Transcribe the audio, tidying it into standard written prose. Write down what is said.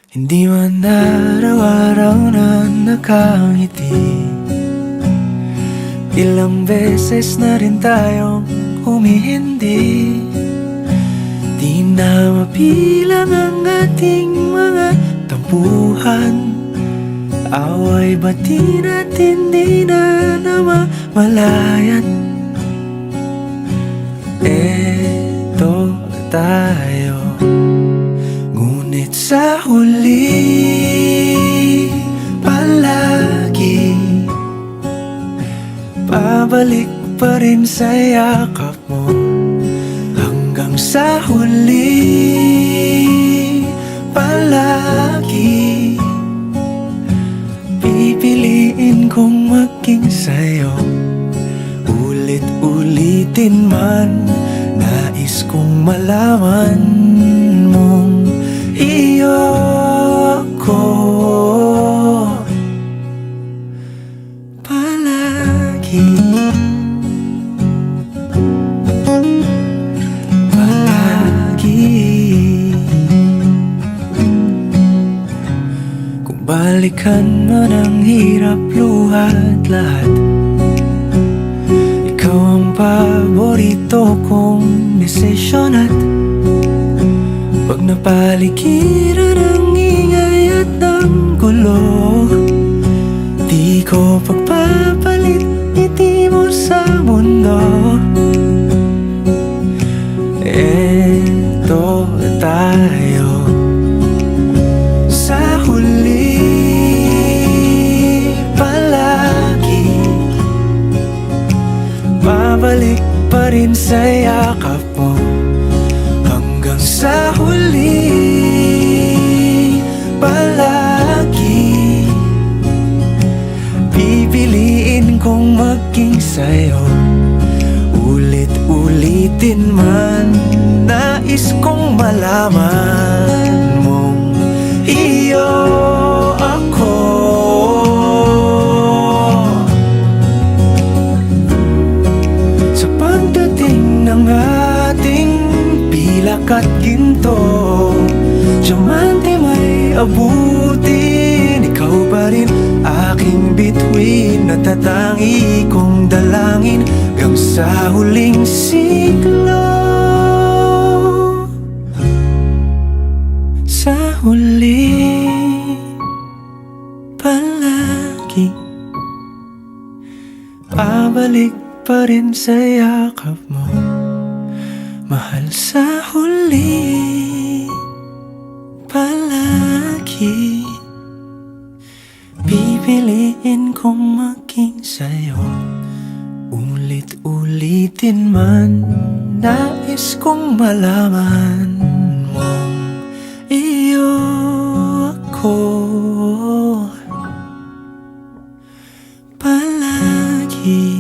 Hindi man araw-araw na nakangiti, ilang beses na rin tayong humihindi. Di na mabilang ang ating mga tampuhan, away bati natin di na namamalayan. Eto tayo, ngunit sa huli palagi pabalik pa rin sa yakap mo. Hanggang sa huli palagi pipiliin kong maging sa'yo. Ulit-ulitin man, nais kong malaman mong iyo ako palagi. Kung balikan man ang hirap, luhat lahat, ikaw ang paborito kong desisyon. At pag napaligiran ang ingay at ang gulo, di ko pagpapalit ngiti mo sa mundo. Eto tayo, sa huli palagi babalik pa rin sa yakap mo. Hanggang sa huli palagi pipiliin kong maging sa'yo. Ulit-ulitin man, nais kong malaman mong iyo ako. Sa pagdating ng ating pilak at ginto, diamante may abutin, ikaw pa rin aking bituin. Natatangi kong dalangin hanggang sa huling siglo. Sa huli palagi pabalik pa rin sa yakap mo, mahal. Sa huli palagi pipiliin kong maging sa'yo. Ulit-ulitin man, nais kong malaman mong iyo ako palagi.